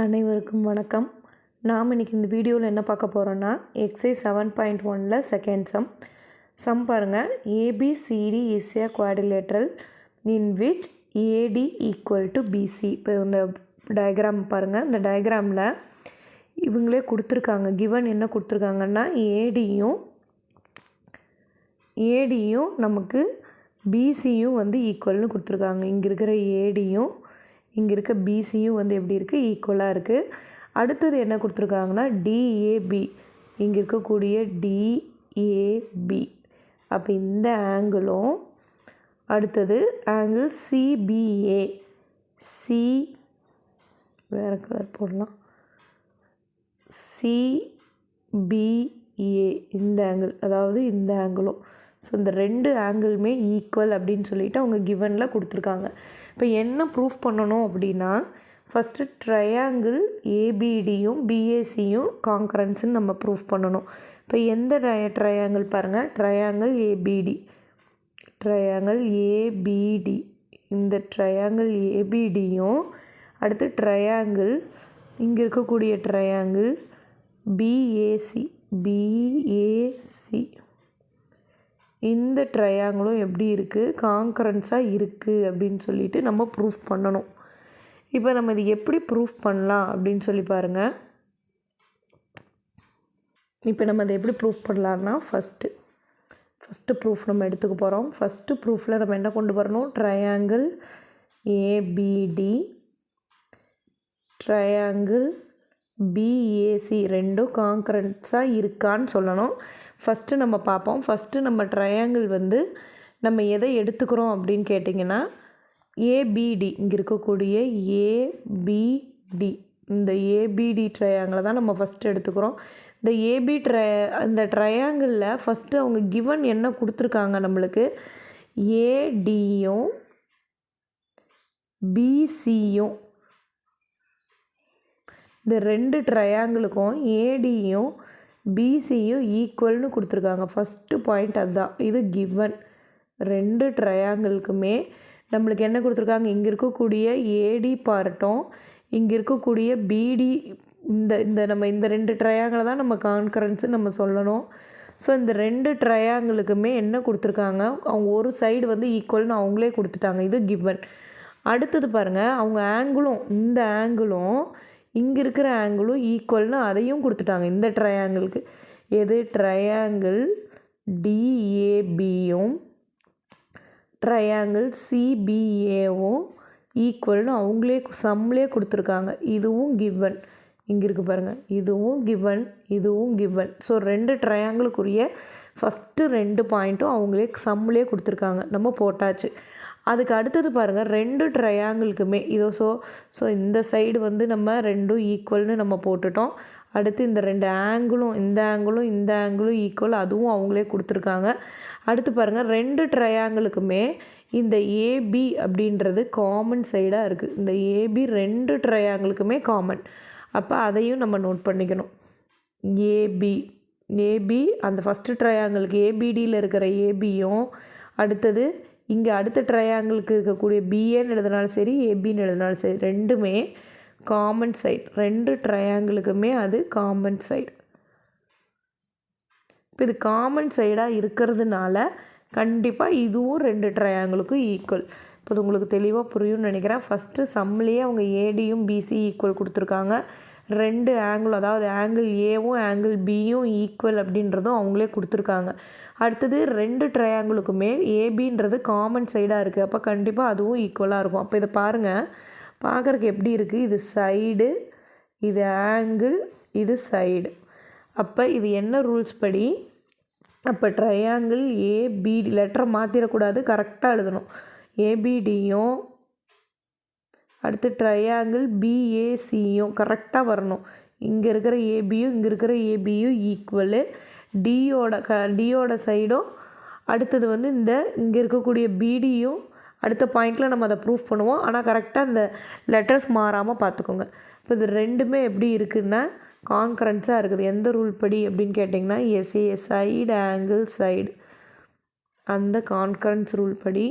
அனைவருக்கும் வணக்கம். நாம் இன்றைக்கி இந்த வீடியோவில் என்ன பார்க்க போகிறோன்னா எக்ஸைஸ் 7.1ல் செகண்ட் சம் பாருங்கள். ABCD is a quadrilateral in which AD equal to BC. இப்போ இந்த டயக்ராம் பாருங்கள். இந்த டயக்ராமில் இவங்களே கொடுத்துருக்காங்க. கிவன் என்ன கொடுத்துருக்காங்கன்னா ஏடியும் நமக்கு பிசியும் வந்து ஈக்குவல்னு கொடுத்துருக்காங்க. இங்கே இருக்கிற ஏடியும் இங்கே இருக்க பிசியும் வந்து எப்படி இருக்குது, ஈக்குவலாக இருக்குது. அடுத்தது என்ன கொடுத்துருக்காங்கன்னா டிஏபி, இங்கே இருக்கக்கூடிய டிஏபி. அப்போ இந்த ஆங்கிளும் அடுத்தது ஆங்கிள் சிபிஏ, வேறு கலர் போடலாம், சிபிஏ இந்த ஆங்கிள், அதாவது இந்த ஆங்கிளும். ஸோ இந்த ரெண்டு ஆங்கிளுமே ஈக்குவல் அப்படின்னு சொல்லிட்டு அவங்க கிவனில் கொடுத்துருக்காங்க. இப்போ என்ன ப்ரூஃப் பண்ணணும் அப்படின்னா, ஃபஸ்ட்டு ட்ரையாங்கிள் ஏபிடியும் பிஏசியும் கான்கரன்ஸ்ன்னு நம்ம ப்ரூஃப் பண்ணணும். இப்போ எந்த ட்ரையாங்கிள் பாருங்கள், ட்ரையாங்கிள் ஏபிடி, இந்த ட்ரையாங்கிள் ஏபிடியும் அடுத்து ட்ரையாங்கிள் இங்கே இருக்கக்கூடிய ட்ரையாங்கிள் பிஏசி, இந்த ட்ரையாங்கிளும் எப்படி இருக்குது, கான்கரன்ஸாக இருக்குது அப்படின்னு சொல்லிட்டு நம்ம ப்ரூஃப் பண்ணணும். இப்போ நம்ம இது எப்படி ப்ரூஃப் பண்ணலாம் அப்படின்னு சொல்லி பாருங்கள். இப்போ நம்ம அதை எப்படி ப்ரூஃப் பண்ணலான்னா, ஃபஸ்ட்டு ப்ரூஃப் நம்ம எடுத்துக்க போகிறோம். ஃபஸ்ட்டு ப்ரூஃபில் நம்ம என்ன கொண்டு வரணும், ட்ரையாங்கிள் ஏபிடி ட்ரையாங்கிள் பிஏசி ரெண்டும் கான்கரன்ஸாக இருக்கான்னு சொல்லணும். ஃபஸ்ட்டு நம்ம பார்ப்போம். ஃபஸ்ட்டு நம்ம ட்ரையாங்கிள் வந்து நம்ம எதை எடுத்துக்கிறோம் அப்படின்னு கேட்டிங்கன்னா, ஏபிடி, இங்கே இருக்கக்கூடிய ஏபிடி, இந்த ஏபிடி ட்ரையாங்கிளை தான் நம்ம ஃபஸ்ட்டு எடுத்துக்கிறோம். இந்த இந்த ட்ரையாங்கிளில் ஃபஸ்ட்டு அவங்க கிவன் என்ன கொடுத்துருக்காங்க நம்மளுக்கு, ஏடியும் பிசியும், இந்த ரெண்டு ட்ரையாங்கிளுக்கும் ஏடியும் பிசியும் ஈக்குவல்னு கொடுத்துருக்காங்க. ஃபஸ்ட்டு பாயிண்ட் அதுதான். இது கிவன். ரெண்டு ட்ரையாங்கிளுக்குமே நம்மளுக்கு என்ன கொடுத்துருக்காங்க, இங்கே இருக்கக்கூடிய ஏடி பார்ட்டும் இங்கே இருக்கக்கூடிய பிடி, இந்த ரெண்டு ட்ரையாங்கிளை தான் நம்ம கான்கரன்ஸு நம்ம சொல்லணும். ஸோ இந்த ரெண்டு ட்ரையாங்கிளுக்குமே என்ன கொடுத்துருக்காங்க, அவங்க ஒரு சைடு வந்து ஈக்குவல்னு அவங்களே கொடுத்துட்டாங்க. இது கிவன். அடுத்தது பாருங்கள், அவங்க ஆங்கிளும் இந்த ஆங்கிளும் இங்கே இருக்கிற ஆங்கிளும் ஈக்குவல்னு அதையும் கொடுத்துட்டாங்க இந்த ட்ரையாங்கிளுக்கு. எது, ட்ரையாங்கிள் டிஏபியும் ட்ரையாங்கிள் சிபிஏவும் ஈக்குவல்னு அவங்களே சம்லேயே கொடுத்துருக்காங்க. இதுவும் கிவன். இங்கே இருக்குது பாருங்கள், இதுவும் கிவன். ஸோ ரெண்டு ட்ரையாங்கிளுக்குரிய ஃபஸ்ட்டு ரெண்டு பாயிண்ட்டும் அவங்களே சம்லேயே கொடுத்துருக்காங்க. நம்ம போட்டாச்சு. அதுக்கு அடுத்தது பாருங்கள், ரெண்டு ட்ரையாங்கிளுக்குமே ஸோ இந்த சைடு வந்து நம்ம ரெண்டும் ஈக்குவல்னு நம்ம போட்டுட்டோம். அடுத்து இந்த ரெண்டு ஆங்கிளும் இந்த ஆங்கிளும் ஈக்குவல், அதுவும் அவங்களே கொடுத்துருக்காங்க. அடுத்து பாருங்கள், ரெண்டு ட்ரையாங்கிளுக்குமே இந்த ஏபி அப்படின்றது காமன் சைடாக இருக்குது. இந்த ஏபி ரெண்டு ட்ரையாங்கிளுக்குமே காமன். அப்போ அதையும் நம்ம நோட் பண்ணிக்கணும். ஏபி அந்த ஃபஸ்ட்டு ட்ரையாங்கிளுக்கு ஏபிடியில் இருக்கிற ஏபியும், அடுத்தது இங்கே அடுத்த ட்ரையாங்கிளுக்கு இருக்கக்கூடிய பிஏன்னு எழுதினாலும் சரி ஏபின்னு எழுதினாலும் சரி ரெண்டுமே காமன் சைடு. ரெண்டு ட்ரையாங்கிளுக்குமே அது காமன் சைடு. இப்போ இது காமன் சைடாக இருக்கிறதுனால கண்டிப்பாக இதுவும் ரெண்டு ட்ரையாங்கிளுக்கும் ஈக்குவல். இப்போ இது உங்களுக்கு தெளிவாக புரியும்னு நினைக்கிறேன். ஃபஸ்ட்டு சம்லேயே அவங்க ஏடியும் பிசி ஈக்குவல் கொடுத்துருக்காங்க. ரெண்டு ஆங்கிள், அதாவது ஆங்கிள் ஏவும் ஆங்கிள் பியும் ஈக்குவல் அப்படின்றதும் அவங்களே கொடுத்துருக்காங்க. அடுத்தது ரெண்டு ட்ரையாங்கிளுக்குமே ஏபின்றது காமன் சைடாக இருக்குது. அப்போ கண்டிப்பாக அதுவும் ஈக்குவலாக இருக்கும். அப்போ இதை பாருங்கள், பார்க்குறக்கு எப்படி இருக்குது, இது சைடு, இது ஆங்கிள், இது சைடு. அப்போ இது என்ன ரூல்ஸ் படி, அப்போ ட்ரையாங்கிள் ஏபிடி லெட்டரை மாற்றிடக்கூடாது, கரெக்டாக எழுதணும். ஏபிடியும் அடுத்து ட்ரையாங்கிள் பிஏசியும் கரெக்டாக வரணும். இங்கே இருக்கிற ஏபியும் இங்கே இருக்கிற ஏபியும் ஈக்குவலு. டியோட சைடும் அடுத்தது வந்து இங்கே இருக்கக்கூடிய பிடியும் அடுத்த பாயிண்டில் நம்ம அதை ப்ரூஃப் பண்ணுவோம். ஆனால் கரெக்டாக இந்த லெட்டர்ஸ் மாறாமல் பார்த்துக்கோங்க. இப்போ இது ரெண்டுமே எப்படி இருக்குன்னா கான்கரன்ஸாக இருக்குது. எந்த ரூல் படி அப்படின்னு கேட்டிங்கன்னா, சைடு ஆங்கிள் சைடு, அந்த கான்கரன்ஸ் ரூல் படி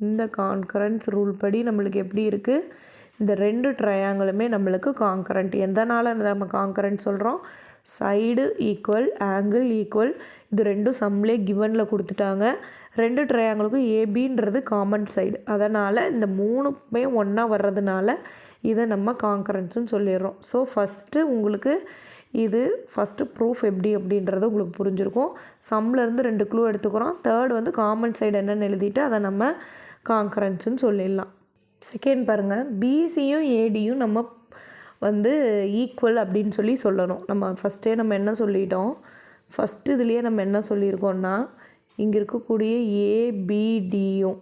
இந்த கான்கரன்ஸ் ரூல் படி நம்மளுக்கு எப்படி இருக்குது, இந்த 2 ட்ரையாங்கிளுமே நம்மளுக்கு கான்கரண்ட். எதனால் நம்ம கான்கரண்ட் சொல்கிறோம்? சைடு ஈக்குவல், ஆங்கிள் ஈக்குவல், இது ரெண்டும் சம்லே கிவனில் கொடுத்துட்டாங்க. 2 ட்ரையாங்கிளுக்கும் ஏபின்றது காமன் சைடு, அதனால் இந்த 3மே ஒன்றா வர்றதுனால இதை நம்ம கான்கரன்ஸ்னு சொல்லிடுறோம். ஸோ ஃபஸ்ட்டு உங்களுக்கு இது ஃபஸ்ட்டு ப்ரூஃப் எப்படி அப்படின்றது உங்களுக்கு புரிஞ்சிருக்கும். சம்லேருந்து 2 க்ளூ எடுத்துக்கிறோம். தேர்ட் வந்து காமன் சைடு என்னென்னு எழுதிட்டு அதை நம்ம கான்கரன்ஸ்னு சொல்லிடலாம். செகண்ட் பாருங்கள், பிசியும் ஏடியும் நம்ம வந்து ஈக்குவல் அப்படின்னு சொல்லணும். நம்ம ஃபஸ்ட்டே நம்ம என்ன சொல்லிட்டோம், ஃபஸ்ட்டு இதுலேயே நம்ம என்ன சொல்லியிருக்கோம்னா, இங்கே இருக்கக்கூடிய ஏபிடியும்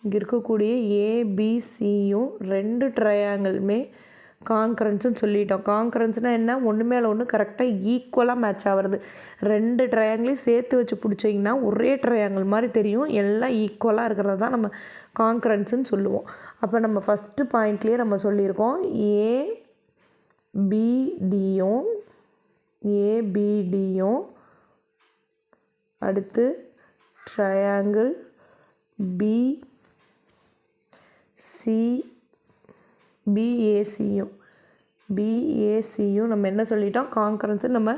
இங்கே இருக்கக்கூடிய ஏபிசியும் 2 ட்ரையாங்கிளுமே கான்கரன்ஸ்னு சொல்லிட்டோம். கான்கரன்ஸ்னால் என்ன, ஒன்று மேலே ஒன்று கரெக்டாக ஈக்குவலாக மேட்ச் ஆகிறது. 2 ட்ரையாங்கிளையும் சேர்த்து வச்சு பிடிச்சிங்கன்னா ஒரே ட்ரையாங்கிள் மாதிரி தெரியும், எல்லாம் ஈக்குவலாக இருக்கிறது தான் நம்ம கான்கரன்ஸ்னு சொல்லுவோம். அப்போ நம்ம ஃபஸ்ட்டு பாயிண்ட்லேயே நம்ம சொல்லியிருக்கோம், ஏபிடியும் அடுத்து ட்ரையாங்கிள் பிஏசியும் நம்ம என்ன சொல்லிட்டோம், கான்கரன்ஸு நம்ம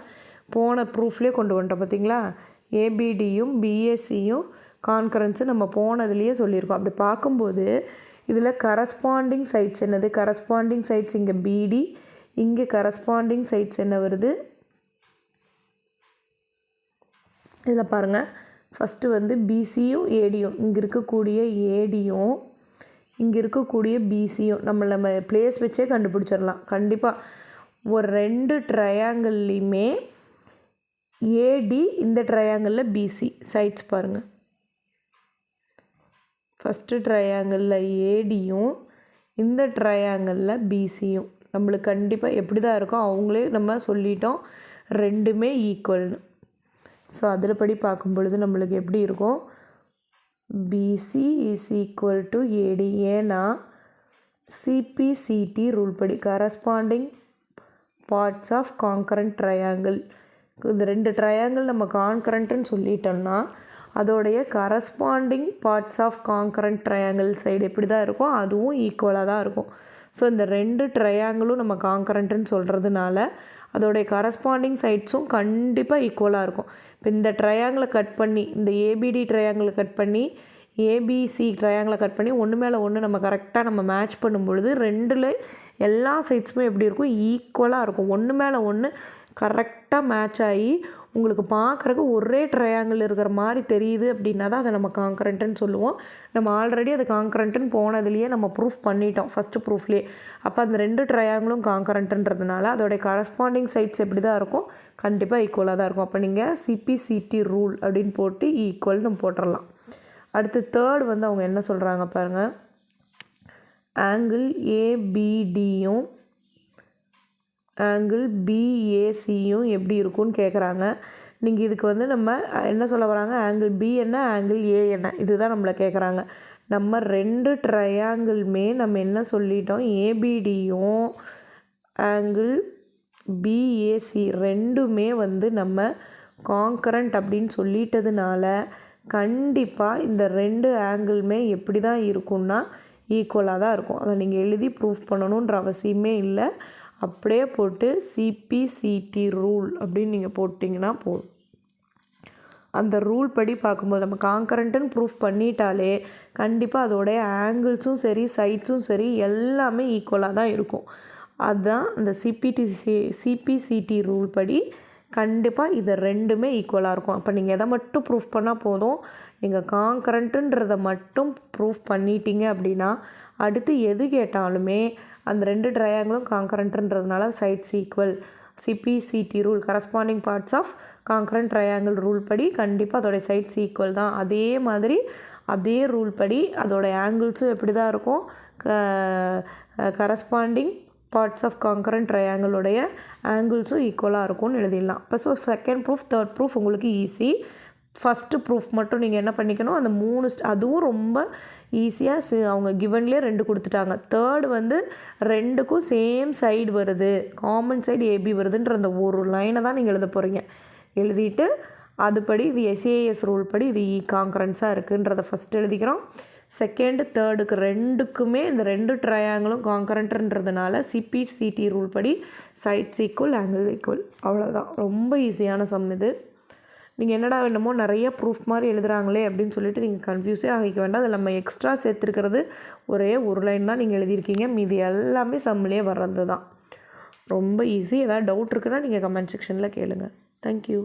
போன ப்ரூஃப்லேயே கொண்டு வந்துட்டோம் பார்த்தீங்களா. ஏபிடியும் பிஏசியும் கான்கரன்ஸு நம்ம போனதுலேயே சொல்லியிருக்கோம். அப்படி பார்க்கும்போது இதில் கரஸ்பாண்டிங் சைட்ஸ் என்னது, கரஸ்பாண்டிங் சைட்ஸ் இங்கே பிடி, இங்கே கரஸ்பாண்டிங் சைட்ஸ் என்ன வருது, இதில் பாருங்கள். ஃபஸ்ட்டு வந்து பிசியும் ஏடியும், இங்கே இருக்கக்கூடிய ஏடியும் இங்கே இருக்கக்கூடிய பிசியும் நம்ம பிளேஸ் வச்சே கண்டுபிடிச்சிடலாம். கண்டிப்பாக ஒரு 2 ட்ரையாங்கிள்லேயுமே ஏடி, இந்த ட்ரையாங்கிளில் பிசி சைட்ஸ் பாருங்கள். ஃபஸ்ட்டு ட்ரையாங்கிளில் ஏடியும் இந்த ட்ரையாங்கிளில் பிசியும் நம்மளுக்கு கண்டிப்பாக எப்படி தான் இருக்கும், அவங்களே நம்ம சொல்லிட்டோம் 2மே ஈக்குவல்னு. ஸோ அதில் படி பார்க்கும் பொழுது நம்மளுக்கு எப்படி இருக்கும், BC is equal to AD. ஏன்னா சிபிசிடி ரூல் படி corresponding parts of congruent triangle, இந்த 2 ட்ரையாங்கிள் நம்ம கான்கரண்ட்டுன்னு சொல்லிட்டோம்னா அதோடைய corresponding parts of congruent triangle side எப்படி தான் இருக்கும், அதுவும் ஈக்குவலாக தான் இருக்கும். ஸோ இந்த 2 ட்ரையாங்கிளும் நம்ம கான்கரண்ட்டுன்னு சொல்கிறதுனால அதோடைய கரஸ்பாண்டிங் சைட்ஸும் கண்டிப்பாக ஈக்குவலாக இருக்கும். இப்போ இந்த ட்ரையாங்கிளை கட் பண்ணி, இந்த ஏபிடி ட்ரையாங்கிளை கட் பண்ணி, ஏபிசி ட்ரையாங்கிளை கட் பண்ணி ஒன்று மேலே ஒன்று நம்ம கரெக்டாக நம்ம மேட்ச் பண்ணும் பொழுது 2ல் எல்லா சைட்ஸுமே எப்படி இருக்கும், ஈக்குவலாக இருக்கும். ஒன்று மேலே ஒன்று கரெக்டாக மேட்ச் ஆகி உங்களுக்கு பார்க்குறக்கு ஒரே ட்ரையாங்கிள் இருக்கிற மாதிரி தெரியுது அப்படின்னா தான் அதை நம்ம கான்கரண்ட்டுன்னு சொல்லுவோம். நம்ம ஆல்ரெடி அது கான்கரண்ட்டுன்னு போனதுலேயே நம்ம ப்ரூஃப் பண்ணிட்டோம் ஃபஸ்ட்டு ப்ரூஃப்லேயே. அப்போ அந்த 2 ட்ரையாங்கிளும் கான்கரண்ட்டுன்றதுனால அதோடைய கரஸ்பாண்டிங் சைட்ஸ் எப்படி தான் இருக்கும், கண்டிப்பாக ஈக்குவலாக தான் இருக்கும். அப்போ நீங்கள் சிபிசிடி ரூல் அப்படின்னு போட்டு ஈக்குவல்னு போட்டுடலாம். அடுத்து தேர்ட் வந்து அவங்க என்ன சொல்கிறாங்க பாருங்கள், ஆங்கிள் ஏபிடியும் ஆங்கிள் பிஏசியும் எப்படி இருக்கும்னு கேட்குறாங்க. நீங்கள் இதுக்கு வந்து நம்ம என்ன சொல்ல வராங்க, ஆங்கிள் பி என்ன, ஆங்கிள் ஏ என்ன, இதுதான் நம்மளை கேட்குறாங்க. நம்ம 2 ட்ரையாங்கிள்மே நம்ம என்ன சொல்லிட்டோம், ஏபிடியும் ஆங்கிள் பிஏசி 2மே வந்து நம்ம கான்கரண்ட் அப்படின்னு சொல்லிட்டதுனால கண்டிப்பாக இந்த 2 ஆங்கிள்மே எப்படி தான் இருக்கும்னா ஈக்குவலாக தான் இருக்கும். அதை நீங்கள் எழுதி ப்ரூஃப் பண்ணணுன்ற அவசியமே இல்லை. அப்படியே போட்டு சிபிசிடி ரூல் அப்படின்னு நீங்கள் போட்டிங்கன்னா போதும். அந்த ரூல் படி பார்க்கும்போது நம்ம கான்கரண்ட்டுன்னு ப்ரூஃப் பண்ணிட்டாலே கண்டிப்பாக அதோடைய ஆங்கிள்ஸும் சரி சைட்ஸும் சரி எல்லாமே ஈக்குவலாக தான் இருக்கும். அதுதான் அந்த சிபிசிடி ரூல் படி கண்டிப்பாக இது 2மே ஈக்குவலாக இருக்கும். அப்போ நீங்கள் எதை மட்டும் ப்ரூஃப் பண்ணால் போதும், நீங்கள் கான்கரண்ட்டுன்றதை மட்டும் ப்ரூஃப் பண்ணிட்டீங்க அப்படின்னா அடுத்து எது கேட்டாலுமே அந்த 2 ட்ரையாங்கிளும் கான்கரண்ட்டுன்றதுனால sides equal, CPCT rule corresponding parts of congruent triangle rule படி கண்டிப்பாக அதோடைய சைட்ஸ் ஈக்குவல் தான். அதே மாதிரி அதே ரூல் படி அதோடைய ஆங்கிள்ஸும் எப்படி தான் இருக்கும், கரஸ்பாண்டிங் பார்ட்ஸ் ஆஃப் கான்கரண்ட் ட்ரையாங்கிளுடைய ஆங்கிள்ஸும் ஈக்குவலாக இருக்கும்னு எழுதிடலாம். இப்போ so second proof third proof உங்களுக்கு ஈஸி. ஃபஸ்ட்டு ப்ரூஃப் மட்டும் நீங்கள் என்ன பண்ணிக்கணும், அந்த 3 அதுவும் ரொம்ப ஈஸியாக அவங்க கிவன்லேயே 2 கொடுத்துட்டாங்க. தேர்டு வந்து 2க்கும் சேம் சைடு வருது, காமன் சைடு ஏபி வருதுன்ற அந்த ஒரு லைனை தான் நீங்கள் எழுத போகிறீங்க. எழுதிட்டு அதுபடி இது எஸ்ஏஎஸ் ரூல் படி இது கான்கரன்ஸாக இருக்குன்றதை ஃபஸ்ட் எழுதிக்கிறோம். செகண்டு தேர்டுக்கு ரெண்டுக்குமே இந்த 2 ட்ரையாங்கிளும் கான்கரண்ட்ன்றதுனால சிபிசிடி ரூல் படி சைட்ஸ் ஈக்குவல் ஆங்கிள் ஈக்குவல். அவ்வளோதான். ரொம்ப ஈஸியான சம் இது. நீங்கள் என்னடா வேணுமோ நிறைய ப்ரூஃப் மாதிரி எழுதுகிறாங்களே அப்படின்னு சொல்லிட்டு நீங்கள் கன்ஃபியூஸே ஆகிக்க வேண்டாம். அதில் நம்ம எக்ஸ்ட்ரா சேர்த்துருக்கிறது ஒரே ஒரு லைன் தான் நீங்கள் எழுதியிருக்கீங்க. மீதி எல்லாமே சம்மிலே வர்றது தான். ரொம்ப ஈஸி. ஏதாவது டவுட் இருக்குன்னா நீங்கள் கமெண்ட் செக்ஷனில் கேளுங்கள். தேங்க்யூ.